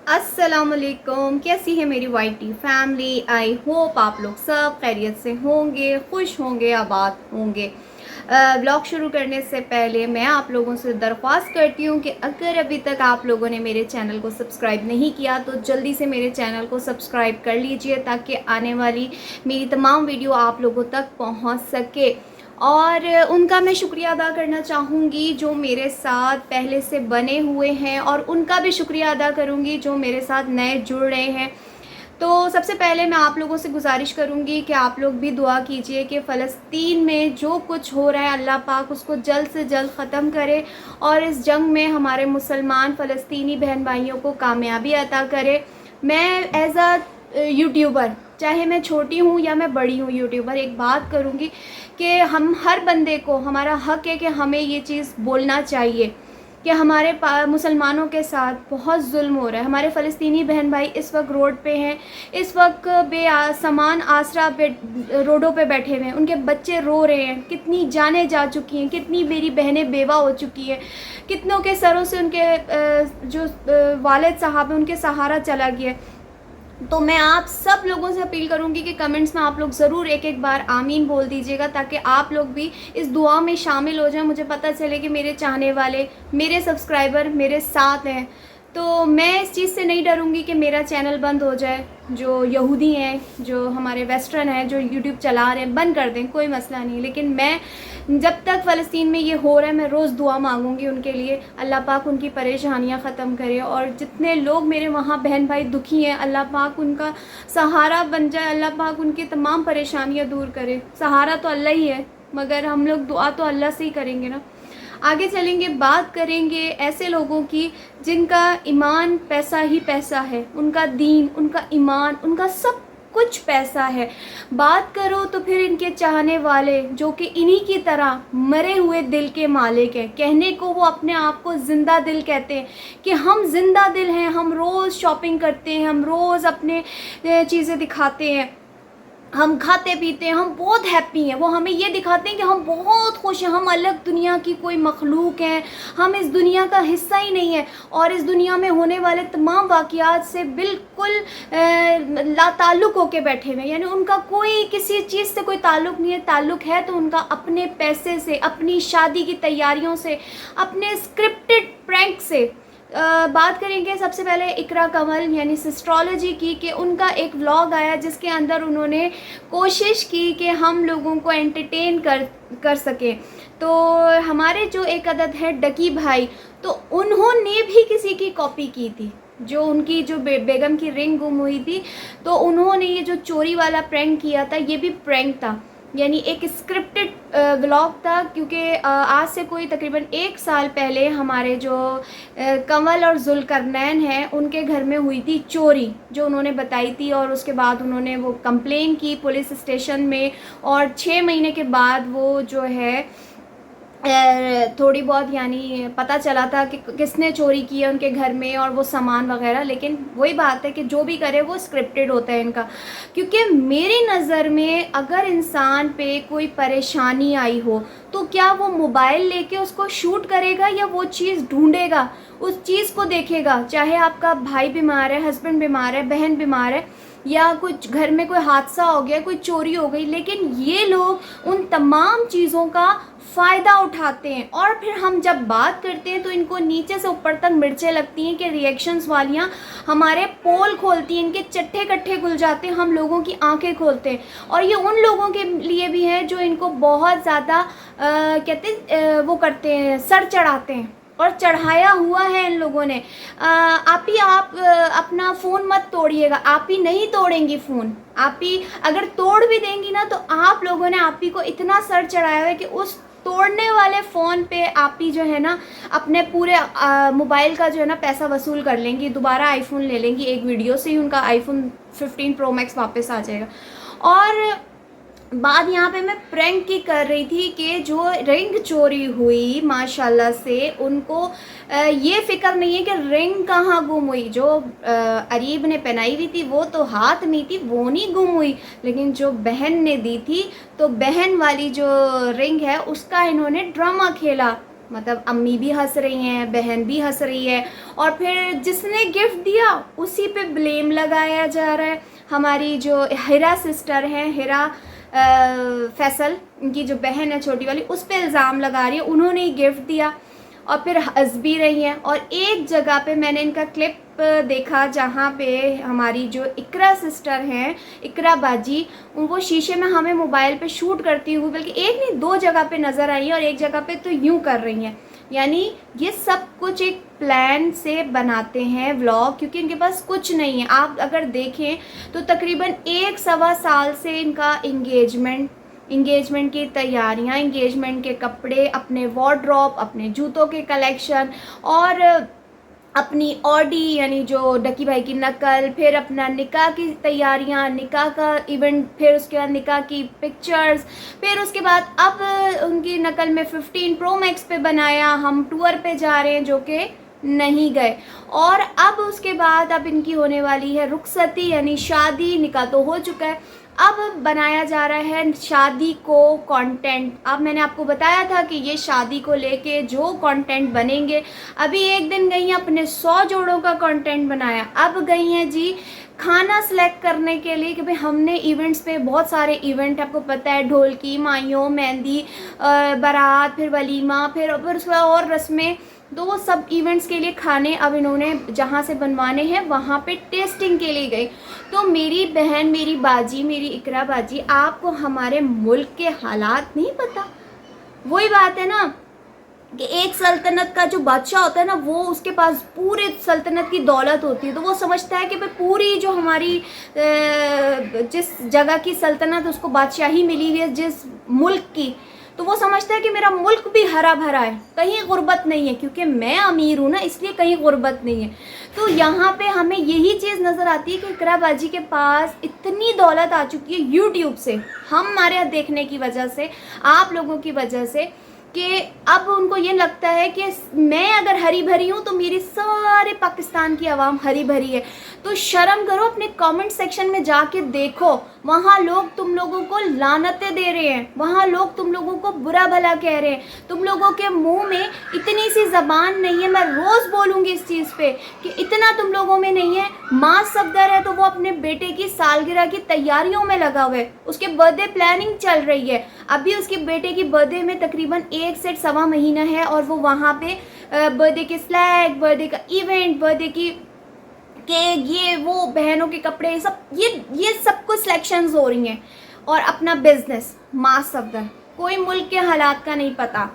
अस्सलामुअलैकुम, कैसी है मेरी वाईटी फैमिली। आई होप आप लोग सब खैरियत से होंगे, खुश होंगे, आबाद होंगे। ब्लॉग शुरू करने से पहले मैं आप लोगों से दरख्वास्त करती हूँ कि अगर अभी तक आप लोगों ने मेरे चैनल को सब्सक्राइब नहीं किया तो जल्दी से मेरे चैनल को सब्सक्राइब कर लीजिए ताकि आने वाली मेरी तमाम वीडियो आप लोगों तक पहुँच सके। और उनका मैं शुक्रिया अदा करना चाहूँगी जो मेरे साथ पहले से बने हुए हैं, और उनका भी शुक्रिया अदा करूँगी जो मेरे साथ नए जुड़ रहे हैं। तो सबसे पहले मैं आप लोगों से गुजारिश करूँगी कि आप लोग भी दुआ कीजिए कि फ़लस्तीन में जो कुछ हो रहा है अल्लाह पाक उसको जल्द से जल्द ख़त्म करे, और इस जंग में हमारे मुसलमान फ़लस्तीनी बहन भाइयों को कामयाबी अता करे। मैं एज़ अ यूट्यूबर, चाहे मैं छोटी हूँ या मैं बड़ी हूँ यूट्यूबर, एक बात करूँगी कि हम हर बंदे को, हमारा हक़ है कि हमें ये चीज़ बोलना चाहिए कि हमारे मुसलमानों के साथ बहुत जुल्म हो रहा है। हमारे फ़लस्तीनी बहन भाई इस वक्त रोड पे हैं, इस वक्त सामान आसरा पे रोडों पे बैठे हुए हैं, उनके बच्चे रो रहे हैं, कितनी जानें जा चुकी हैं, कितनी मेरी बहनें बेवा हो चुकी हैं, कितनों के सरों से उनके जो वालिद साहब हैं उनके सहारा चला गया है। तो मैं आप सब लोगों से अपील करूंगी कि कमेंट्स में आप लोग ज़रूर एक एक बार आमीन बोल दीजिएगा ताकि आप लोग भी इस दुआ में शामिल हो जाएं। मुझे पता चले कि मेरे चाहने वाले, मेरे सब्सक्राइबर मेरे साथ हैं। तो मैं इस चीज़ से नहीं डरूंगी कि मेरा चैनल बंद हो जाए। जो यहूदी हैं, जो हमारे वेस्टर्न हैं, जो यूट्यूब चला रहे हैं, बंद कर दें, कोई मसला नहीं। लेकिन मैं जब तक फ़लस्तीन में ये हो रहा है मैं रोज़ दुआ मांगूंगी उनके लिए, अल्लाह पाक उनकी परेशानियां ख़त्म करे। और जितने लोग मेरे वहाँ बहन भाई दुखी हैं अल्लाह पाक उनका सहारा बन जाए, अल्लाह पाक उनकी तमाम परेशानियां दूर करे। सहारा तो अल्लाह ही है, मगर हम लोग दुआ तो अल्लाह से ही करेंगे ना। आगे चलेंगे, बात करेंगे ऐसे लोगों की जिनका ईमान पैसा ही पैसा है, उनका दीन, उनका ईमान, उनका सब कुछ पैसा है। बात करो तो फिर इनके चाहने वाले जो कि इन्हीं की तरह मरे हुए दिल के मालिक हैं। कहने को वो अपने आप को ज़िंदा दिल कहते हैं कि हम ज़िंदा दिल हैं, हम रोज़ शॉपिंग करते हैं, हम रोज़ अपने चीज़ें दिखाते हैं, हम खाते पीते हैं, हम बहुत हैप्पी हैं। वो हमें ये दिखाते हैं कि हम बहुत खुश हैं, हम अलग दुनिया की कोई मखलूक हैं, हम इस दुनिया का हिस्सा ही नहीं है, और इस दुनिया में होने वाले तमाम वाक़यात से बिल्कुल लाताल्लुक़ होके बैठे हुए हैं। यानी उनका कोई किसी चीज़ से कोई ताल्लुक़ नहीं है। ताल्लुक़ है तो उनका अपने पैसे से, अपनी शादी की तैयारियों से, अपने स्क्रिप्टेड प्रैंक से। बात करेंगे सबसे पहले इकरा कमल यानी सिस्ट्रोलॉजी की, कि उनका एक व्लॉग आया जिसके अंदर उन्होंने कोशिश की कि हम लोगों को एंटरटेन कर सकें। तो हमारे जो एक अदद है डकी भाई, तो उन्होंने भी किसी की कॉपी की थी। जो उनकी जो बेगम की रिंग गुम हुई थी, तो उन्होंने ये जो चोरी वाला प्रैंक किया था, ये भी प्रैंक था, यानी एक स्क्रिप्टेड व्लॉग था। क्योंकि आज से कोई तकरीबन 1 साल पहले हमारे जो कंवल और जुल्करनैन हैं उनके घर में हुई थी चोरी, जो उन्होंने बताई थी, और उसके बाद उन्होंने वो कंप्लेन की पुलिस स्टेशन में, और 6 महीने के बाद वो जो है थोड़ी बहुत यानी पता चला था कि किसने चोरी की है उनके घर में और वो सामान वगैरह। लेकिन वही बात है कि जो भी करे वो स्क्रिप्टेड होता है इनका। क्योंकि मेरी नज़र में अगर इंसान पे कोई परेशानी आई हो तो क्या वो मोबाइल लेके उसको शूट करेगा या वो चीज़ ढूंढेगा, उस चीज़ को देखेगा। चाहे आपका भाई बीमार है, हस्बैंड बीमार है, बहन बीमार है, या कुछ घर में कोई हादसा हो गया, कोई चोरी हो गई, लेकिन ये लोग उन तमाम चीज़ों का फ़ायदा उठाते हैं। और फिर हम जब बात करते हैं तो इनको नीचे से ऊपर तक मिर्चें लगती हैं कि रिएक्शंस वालियाँ हमारे पोल खोलती हैं, इनके चट्टे कट्ठे खुल जाते हैं, हम लोगों की आंखें खोलते हैं। और ये उन लोगों के लिए भी है जो इनको बहुत ज़्यादा वो करते हैं, सर चढ़ाते हैं, और चढ़ाया हुआ है इन लोगों ने। आप अपना फ़ोन मत तोड़िएगा, आप ही नहीं तोड़ेंगी फ़ोन। आप ही अगर तोड़ भी देंगी ना तो आप लोगों ने आप ही को इतना सर चढ़ाया है कि उस तोड़ने वाले फ़ोन पे आप ही जो है ना अपने पूरे मोबाइल का जो है ना पैसा वसूल कर लेंगी, दोबारा आईफोन ले लेंगी। एक वीडियो से ही उनका आईफोन 15 प्रो मैक्स वापस आ जाएगा। और बात यहाँ पे मैं प्रैंक की कर रही थी कि जो रिंग चोरी हुई माशाल्लाह से उनको ये फ़िक्र नहीं है कि रिंग कहाँ गुम हुई। जो अरीब ने पहनाई हुई थी वो तो हाथ में थी, वो नहीं गुम हुई, लेकिन जो बहन ने दी थी तो बहन वाली जो रिंग है उसका इन्होंने ड्रामा खेला मतलब अम्मी भी हंस रही हैं, बहन भी हंस रही है, और फिर जिसने गिफ्ट दिया उसी पे ब्लेम लगाया जा रहा है। हमारी जो हिरा सिस्टर हैं, हिरा फैसल, उनकी जो बहन है छोटी वाली, उस पे इल्ज़ाम लगा रही है उन्होंने ही गिफ्ट दिया, और फिर हंस भी रही हैं। और एक जगह पे मैंने इनका क्लिप देखा जहाँ पे हमारी जो इकरा सिस्टर हैं, इकरा बाजी, वो शीशे में हमें मोबाइल पे शूट करती हुई, बल्कि एक नहीं 2 जगह पे नज़र आई है, और एक जगह पे तो यूँ कर रही हैं। यानी ये सब कुछ एक प्लान से बनाते हैं व्लॉग, क्योंकि इनके पास कुछ नहीं है। आप अगर देखें तो तकरीबन 1-1.25 साल से इनका इंगेजमेंट की तैयारियां, इंगेजमेंट के कपड़े, अपने वार्डरोब, अपने जूतों के कलेक्शन, और अपनी ऑडी यानी जो डकी भाई की नकल, फिर अपना निकाह की तैयारियां, निकाह का इवेंट, फिर उसके बाद निकाह की पिक्चर्स, फिर उसके बाद अब उनकी नकल में 15 प्रो मैक्स पे बनाया, हम टूर पे जा रहे हैं जो कि नहीं गए, और अब उसके बाद अब इनकी होने वाली है रुखसती यानी शादी। निकाह तो हो चुका है, अब बनाया जा रहा है शादी को कंटेंट। अब मैंने आपको बताया था कि ये शादी को लेके जो कंटेंट बनेंगे, अभी एक दिन गई हैं अपने 100 जोड़ों का कंटेंट बनाया, अब गई हैं जी खाना सेलेक्ट करने के लिए कि भाई हमने इवेंट्स पे बहुत सारे इवेंट आपको पता है, ढोलकी, माइयों, मेहंदी, बारात, फिर वलीमा, फिर उसके बाद और रस्में, तो वो सब इवेंट्स के लिए खाने अब इन्होंने जहाँ से बनवाने हैं वहाँ पे टेस्टिंग के लिए गई। तो मेरी बहन, मेरी बाजी, मेरी इकरा बाजी, आपको हमारे मुल्क के हालात नहीं पता। वही बात है ना कि एक सल्तनत का जो बादशाह होता है ना, वो उसके पास पूरे सल्तनत की दौलत होती है, तो वो समझता है कि भाई पूरी जो हमारी जिस जगह की सल्तनत उसको बादशाही मिली हुई है, जिस मुल्क की, तो वो समझता है कि मेरा मुल्क भी हरा भरा है, कहीं गुर्बत नहीं है, क्योंकि मैं अमीर हूँ ना इसलिए कहीं गुर्बत नहीं है। तो यहाँ पे हमें यही चीज़ नज़र आती है कि इकरा बाजी के पास इतनी दौलत आ चुकी है यूट्यूब से, हमारे देखने की वजह से, आप लोगों की वजह से, कि अब उनको ये लगता है कि मैं अगर हरी भरी हूँ तो मेरी सारे पाकिस्तान की आवाम हरी भरी है। तो शर्म करो, अपने कमेंट सेक्शन में जाके देखो, वहाँ लोग तुम लोगों को लानतें दे रहे हैं, वहाँ लोग तुम लोगों को बुरा भला कह रहे हैं, तुम लोगों के मुंह में इतनी सी ज़बान नहीं है। मैं रोज़ बोलूँगी इस चीज़ पे कि इतना तुम लोगों में नहीं है। माँ सफदर है तो वो अपने बेटे की सालगिरह की तैयारियों में लगा हुआ है, उसके बर्थडे प्लानिंग चल रही है, अभी उसके बेटे की बर्थडे में तकरीबन 1 से 1.25 महीना है, और वो वहाँ पे बर्थडे के स्लैग, बर्थडे का इवेंट, बर्थडे की केक, ये वो, बहनों के कपड़े, सब ये सब कुछ सिलेक्शंस हो रही हैं, और अपना बिजनेस माँ सफदर। कोई मुल्क के हालात का नहीं पता।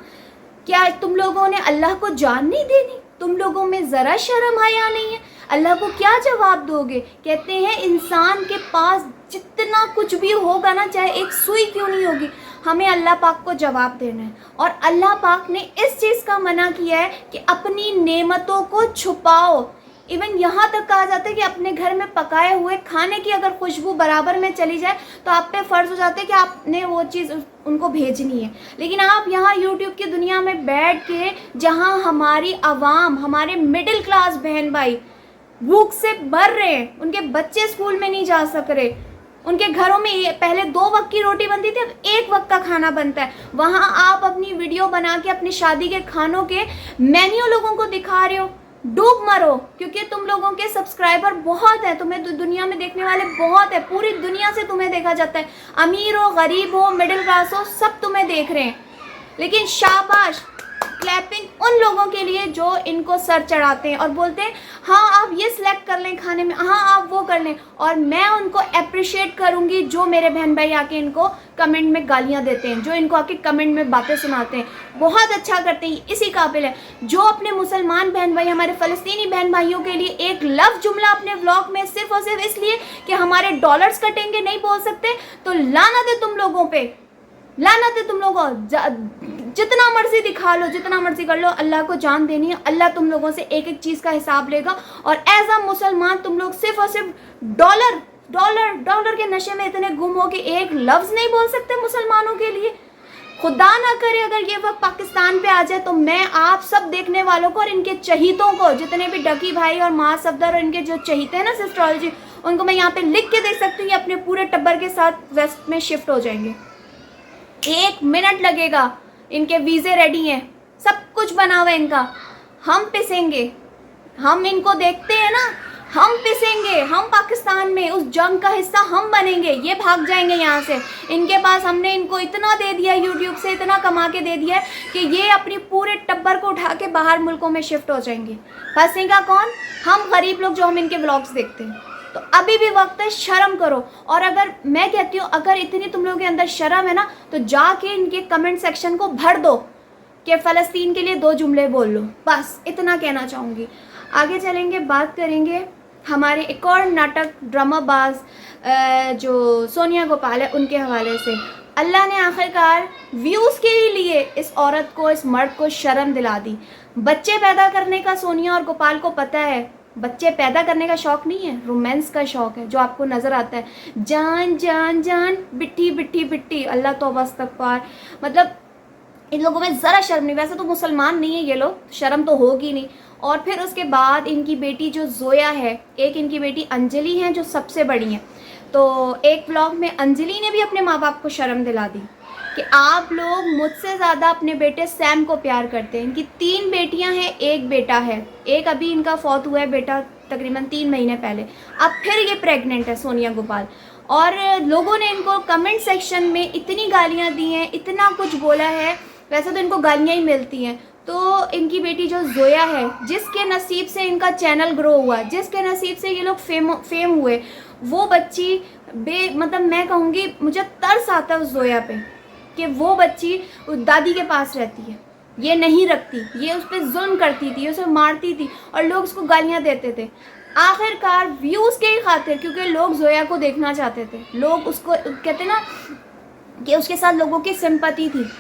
क्या तुम लोगों ने अल्लाह को जान नहीं देनी? तुम लोगों में ज़रा शर्म हया नहीं है? अल्लाह को क्या जवाब दोगे? कहते हैं इंसान के पास जितना कुछ भी होगा ना, चाहे एक सुई क्यों नहीं होगी, हमें अल्लाह पाक को जवाब देना है। और अल्लाह पाक ने इस चीज़ का मना किया है कि अपनी नेमतों को छुपाओ। इवन यहाँ तक कहा जाता है कि अपने घर में पकाए हुए खाने की अगर खुशबू बराबर में चली जाए तो आप पे फ़र्ज़ हो जाता है कि आपने वो चीज़ उनको भेजनी है। लेकिन आप यहाँ यूट्यूब की दुनिया में बैठ के, जहाँ हमारी आवाम, हमारे मिडिल क्लास बहन भाई भूख से मर रहे हैं, उनके बच्चे स्कूल में नहीं जा सक रहे, उनके घरों में पहले 2 वक्त की रोटी बनती थी, अब 1 वक्त का खाना बनता है, वहाँ आप अपनी वीडियो बना के अपनी शादी के खानों के मेन्यू लोगों को दिखा रहे हो। डूब मरो, क्योंकि तुम लोगों के सब्सक्राइबर बहुत है, तुम्हें दुनिया में देखने वाले बहुत है, पूरी दुनिया से तुम्हें देखा जाता है, अमीर हो, गरीब हो, मिडिल क्लास हो, सब तुम्हें देख रहे हैं। लेकिन शाबाश, क्लैपिंग उन लोगों के लिए जो इनको सर चढ़ाते हैं और बोलते हैं हाँ आप ये सिलेक्ट कर लें खाने में, हाँ आप वो कर लें। और मैं उनको अप्रिशिएट करूँगी जो मेरे बहन भाई आके इनको कमेंट में गालियाँ देते हैं, जो इनको आके कमेंट में बातें सुनाते हैं, बहुत अच्छा करते हैं, इसी काबिल है। जो अपने मुसलमान बहन भाई, हमारे फ़लस्तीनी बहन भाइयों के लिए एक लफ्ज़ जुमला अपने व्लॉग में सिर्फ और सिर्फ इसलिए कि हमारे डॉलर्स कटेंगे नहीं बोल सकते, तो लानत है तुम लोगों पे, लानत है तुम लोगों। जितना मर्जी दिखा लो, जितना मर्जी कर लो, अल्लाह को जान देनी है। अल्लाह तुम लोगों से एक एक चीज़ का हिसाब लेगा। और एज अ मुसलमान तुम लोग सिर्फ और सिर्फ डॉलर डॉलर डॉलर के नशे में इतने गुम हो कि एक लफ्ज़ नहीं बोल सकते मुसलमानों के लिए। खुदा ना करे अगर ये वक्त पाकिस्तान पे आ जाए तो मैं आप सब देखने वालों को और इनके चहीतों को, जितने भी डकी भाई और माँ सफदर और इनके जो चहीते हैं ना सिस्ट्रोलॉजी, उनको मैं यहाँ पे लिख के देख सकती हूँ, ये अपने पूरे टब्बर के साथ वेस्ट में शिफ्ट हो जाएंगे। 1 मिनट लगेगा, इनके वीज़े रेडी हैं, सब कुछ बना हुआ है इनका। हम पिसेंगे, हम इनको देखते हैं ना, हम पिसेंगे, हम पाकिस्तान में उस जंग का हिस्सा हम बनेंगे। ये भाग जाएंगे यहाँ से। इनके पास हमने इनको इतना दे दिया, यूट्यूब से इतना कमा के दे दिया है कि ये अपनी पूरे टब्बर को उठा के बाहर मुल्कों में शिफ्ट हो जाएंगे। फंसेगा कौन? हम गरीब लोग जो हम इनके व्लॉग्स देखते हैं। तो अभी भी वक्त है, शर्म करो। और अगर मैं कहती हूँ अगर इतनी तुम लोगों के अंदर शर्म है ना, तो जाके इनके कमेंट सेक्शन को भर दो कि फ़लस्तीन के लिए 2 जुमले बोल लो। बस इतना कहना चाहूँगी। आगे चलेंगे, बात करेंगे हमारे एक और नाटक ड्रामाबाज जो सोनिया गोपाल है उनके हवाले से। अल्लाह ने आखिरकार व्यूज़ के ही लिए इस औरत को, इस मर्द को शर्म दिला दी। बच्चे पैदा करने का सोनिया और गोपाल को पता है। बच्चे पैदा करने का शौक़ नहीं है, रोमांस का शौक़ है, जो आपको नज़र आता है। जान जान जान, बिट्टी बिट्टी बिट्टी, अल्लाह तौबा इस्तग़फ़ार। मतलब इन लोगों में ज़रा शर्म नहीं। वैसे तो मुसलमान नहीं है ये लोग, शर्म तो होगी नहीं। और फिर उसके बाद इनकी बेटी जो जोया है, एक इनकी बेटी अंजलि है जो सबसे बड़ी है। तो एक व्लॉग में अंजलि ने भी अपने माँ बाप को शर्म दिला दी कि आप लोग मुझसे ज़्यादा अपने बेटे सैम को प्यार करते हैं। इनकी 3 बेटियां हैं, 1 बेटा है। एक अभी इनका फौत हुआ है बेटा तकरीबन 3 महीने पहले। अब फिर ये प्रेग्नेंट है सोनिया गोपाल। और लोगों ने इनको कमेंट सेक्शन में इतनी गालियाँ दी हैं, इतना कुछ बोला है। वैसे तो इनको गालियाँ ही मिलती हैं। तो इनकी बेटी जो जोया है, जिसके नसीब से इनका चैनल ग्रो हुआ, जिसके नसीब से ये लोग फेम हुए, वो बच्ची मतलब मैं कहूँगी मुझे तरस आता है उस जोया पे कि वो बच्ची दादी के पास रहती है, ये नहीं रखती, ये उस पर जुल्म करती थी, उसे मारती थी और लोग उसको गालियाँ देते थे। आखिरकार व्यूज़ के ही खातिर, क्योंकि लोग जोया को देखना चाहते थे, लोग उसको कहते ना कि उसके साथ लोगों की सिंपैथी थी।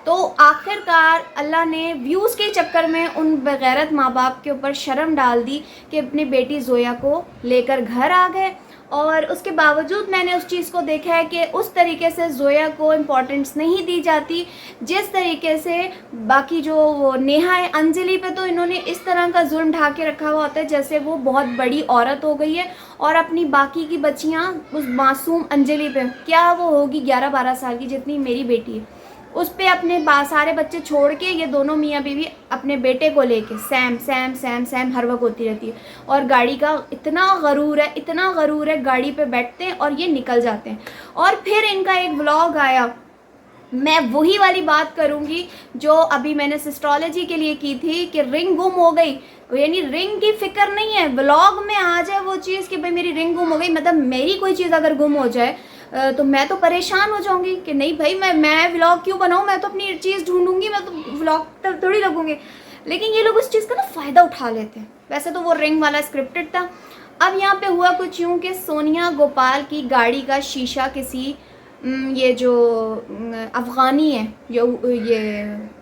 तो आखिरकार अल्लाह ने व्यूज़ के चक्कर में उन बेगैरत माँ बाप के ऊपर शर्म डाल दी कि अपनी बेटी जोया को लेकर घर आ गए। और उसके बावजूद मैंने उस चीज़ को देखा है कि उस तरीके से जोया को इम्पोर्टेंस नहीं दी जाती जिस तरीके से बाकी जो नेहा है, अंजलि पे तो इन्होंने इस तरह का जुल्म ढा के रखा हुआ होता है जैसे वो बहुत बड़ी औरत हो गई है। और अपनी बाकी की बच्चियाँ उस मासूम अंजलि पे, क्या वो होगी 11-12 साल की जितनी मेरी बेटी है, उस पे अपने सारे बच्चे छोड़ के ये दोनों मियाँ बीवी अपने बेटे को लेके सैम सैम सैम सैम हर वक्त होती रहती है। और गाड़ी का इतना गरूर है, इतना गरूर है, गाड़ी पे बैठते हैं और ये निकल जाते हैं। और फिर इनका एक व्लॉग आया, मैं वही वाली बात करूँगी जो अभी मैंने सिस्ट्रोलॉजी के लिए की थी कि रिंग गुम हो गई, यानी रिंग की फ़िक्र नहीं है, व्लॉग में आ जाए वो चीज़ कि भाई मेरी रिंग गुम हो गई। मतलब मेरी कोई चीज़ अगर गुम हो जाए तो मैं तो परेशान हो जाऊंगी कि नहीं भाई मैं व्लॉग क्यों बनाऊं, मैं तो अपनी चीज़ ढूंढूंगी, मैं तो व्लॉग तक थोड़ी लगूंगी। लेकिन ये लोग उस चीज़ का ना फ़ायदा उठा लेते हैं। वैसे तो वो रिंग वाला स्क्रिप्टेड था। अब यहाँ पे हुआ कुछ यूँ कि सोनिया गोपाल की गाड़ी का शीशा किसी ये जो अफ़गानी है, ये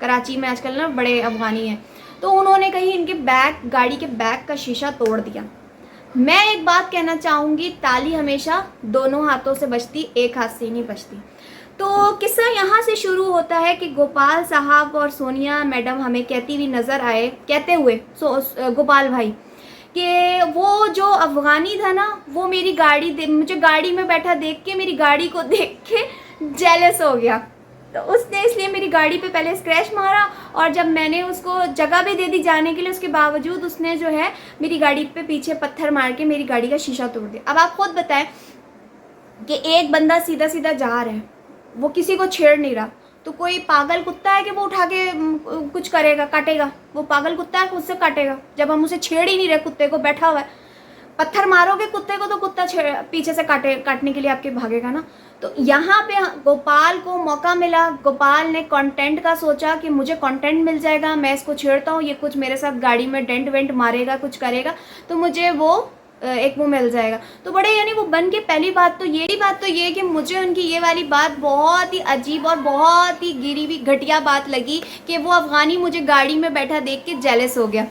कराची में आजकल ना बड़े अफ़गानी हैं, तो उन्होंने कहीं इनके गाड़ी के बैक का शीशा तोड़ दिया। मैं एक बात कहना चाहूँगी, ताली हमेशा दोनों हाथों से बजती, एक हाथ से नहीं बजती। तो किस्सा यहाँ से शुरू होता है कि गोपाल साहब और सोनिया मैडम हमें कहते हुए गोपाल भाई कि वो जो अफ़गानी था ना, वो मेरी मुझे गाड़ी में बैठा देख के, मेरी गाड़ी को देख के जेलस हो गया। तो उसने इसलिए मेरी गाड़ी पे पहले स्क्रैच मारा और जब मैंने उसको जगह भी दे दी जाने के लिए, उसके बावजूद उसने जो है मेरी गाड़ी पे पीछे पत्थर मार के मेरी गाड़ी का शीशा तोड़ दिया। अब आप खुद बताएं कि एक बंदा सीधा सीधा जा रहा है, वो किसी को छेड़ नहीं रहा, तो कोई पागल कुत्ता है कि वो उठा के कुछ करेगा, काटेगा? वो पागल कुत्ता है, खुद से काटेगा जब हम उसे छेड़ ही नहीं रहे, कुत्ते को बैठा हुआ है। पत्थर मारोगे कुत्ते को तो कुत्ता पीछे से काटने के लिए आपके भागेगा ना। तो यहाँ पे गोपाल को मौका मिला, गोपाल ने कंटेंट का सोचा कि मुझे कंटेंट मिल जाएगा, मैं इसको छेड़ता हूँ, ये कुछ मेरे साथ गाड़ी में डेंट वेंट मारेगा, कुछ करेगा, तो मुझे वो एक वो मिल जाएगा। तो बड़े यानी वो बन के पहली बात तो ये कि मुझे उनकी ये वाली बात बहुत ही अजीब और बहुत ही गिरी हुई घटिया बात लगी कि वो अफ़गानी मुझे गाड़ी में बैठा देख के जेलस हो गया।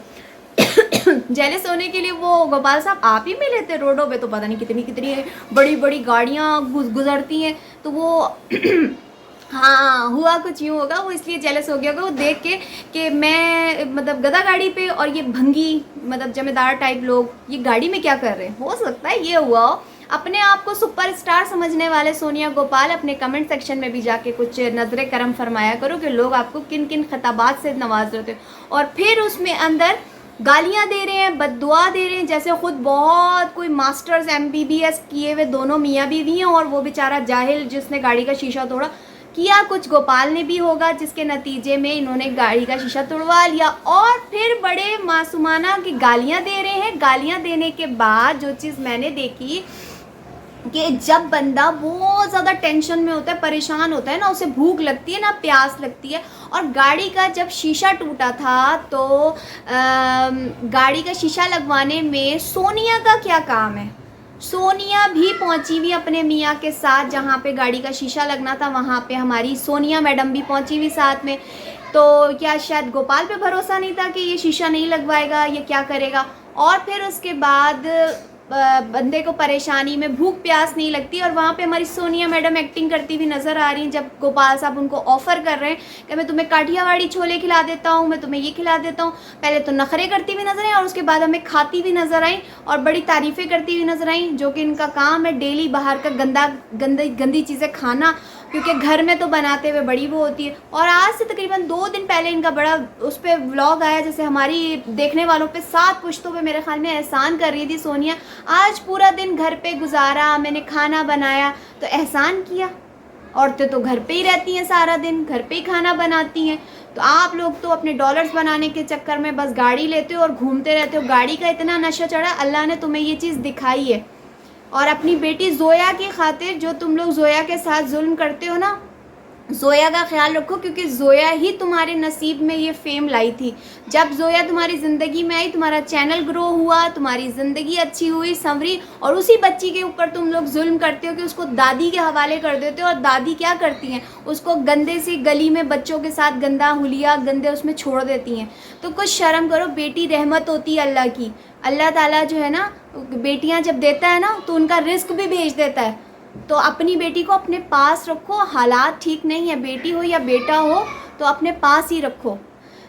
जेलस होने के लिए वो गोपाल साहब आप ही मिले थे, रोडों पे तो पता नहीं कितनी कितनी बड़ी बड़ी गाड़ियाँ गुजरती हैं, तो वो हाँ हुआ कुछ यूँ होगा, वो इसलिए जेलस हो गया होगा वो देख के कि मैं मतलब गधा गाड़ी पे और ये भंगी मतलब जमींदार टाइप लोग ये गाड़ी में क्या कर रहे हैं, हो सकता है ये हुआ हो। अपने आप को सुपरस्टार समझने वाले सोनिया गोपाल, अपने कमेंट सेक्शन में भी जाके कुछ नज़र करम फरमाया करो कि लोग आपको किन किन खिताबात से नवाज रहे थे, और फिर उसमें अंदर गालियां दे रहे हैं, बद्दुआ दे रहे हैं, जैसे ख़ुद बहुत कोई मास्टर्स MBBS किए हुए दोनों मियाँ बीवी हैं, और वो बेचारा जाहिल जिसने गाड़ी का शीशा तोड़ा। किया कुछ गोपाल ने भी होगा, जिसके नतीजे में इन्होंने गाड़ी का शीशा तोड़वा लिया, और फिर बड़े मासूमाना की गालियां दे रहे हैं। गालियां देने के बाद जो चीज़ मैंने देखी कि जब बंदा बहुत ज़्यादा टेंशन में होता है, परेशान होता है ना, उसे भूख लगती है ना प्यास लगती है, और गाड़ी का जब शीशा टूटा था तो गाड़ी का शीशा लगवाने में सोनिया का क्या काम है। सोनिया भी पहुंची हुई अपने मियाँ के साथ, जहाँ पे गाड़ी का शीशा लगना था वहाँ पे हमारी सोनिया मैडम भी पहुंची हुई साथ में। तो क्या शायद गोपाल पे भरोसा नहीं था कि ये शीशा नहीं लगवाएगा, ये क्या करेगा। और फिर उसके बाद बंदे को परेशानी में भूख प्यास नहीं लगती, और वहाँ पे हमारी सोनिया मैडम एक्टिंग करती हुई नज़र आ रही हैं, जब गोपाल साहब उनको ऑफ़र कर रहे हैं कि मैं तुम्हें काठियावाड़ी छोले खिला देता हूँ, मैं तुम्हें ये खिला देता हूँ। पहले तो नखरे करती हुई नज़र आई, और उसके बाद हमें खाती हुई नज़र आई और बड़ी तारीफ़ें करती हुई नज़र आई, जो कि इनका काम है डेली बाहर का गंदी चीज़ें खाना, क्योंकि घर में तो बनाते हुए बड़ी वो होती है। और आज से तकरीबन 2 दिन पहले इनका बड़ा उस पर व्लॉग आया, जैसे हमारी देखने वालों पे 7 पुश्तों पे मेरे ख्याल में एहसान कर रही थी सोनिया। आज पूरा दिन घर पे गुजारा, मैंने खाना बनाया, तो एहसान किया। औरतें तो घर पे ही रहती हैं, सारा दिन घर पे ही खाना बनाती हैं। तो आप लोग तो अपने डॉलर्स बनाने के चक्कर में बस गाड़ी लेते हो और घूमते रहते हो। गाड़ी का इतना नशा चढ़ा, अल्लाह ने तुम्हें ये चीज़ दिखाई है। और अपनी बेटी जोया की खातिर जो तुम लोग जोया के साथ जुल्म करते हो ना, जोया का ख्याल रखो, क्योंकि जोया ही तुम्हारे नसीब में ये फेम लाई थी। जब जोया तुम्हारी ज़िंदगी में आई, तुम्हारा चैनल ग्रो हुआ, तुम्हारी ज़िंदगी अच्छी हुई, संवरी, और उसी बच्ची के ऊपर तुम लोग जुल्म करते हो कि उसको दादी के हवाले कर देते हो। और दादी क्या करती हैं, उसको गंदे सी गली में बच्चों के साथ गंदा हुलिया गंदे उसमें छोड़ देती हैं। तो कुछ शर्म करो, बेटी रहमत होती है अल्लाह की। अल्लाह ताला जो है ना, बेटियां जब देता है ना तो उनका रिस्क भी भेज देता है। तो अपनी बेटी को अपने पास रखो, हालात ठीक नहीं है, बेटी हो या बेटा हो तो अपने पास ही रखो।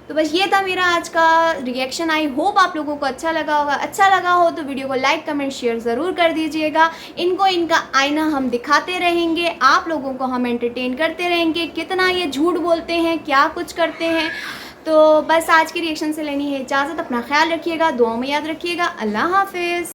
तो बस ये था मेरा आज का रिएक्शन। आई होप आप लोगों को अच्छा लगा होगा। अच्छा लगा हो तो वीडियो को लाइक कमेंट शेयर ज़रूर कर दीजिएगा। इनको इनका आईना हम दिखाते रहेंगे, आप लोगों को हम एंटरटेन करते रहेंगे, कितना ये झूठ बोलते हैं, क्या कुछ करते हैं। तो बस आज के रिएक्शन से लेनी है इजाज़त। अपना ख्याल रखिएगा, दुआओं में याद रखिएगा। अल्लाह हाफिज़।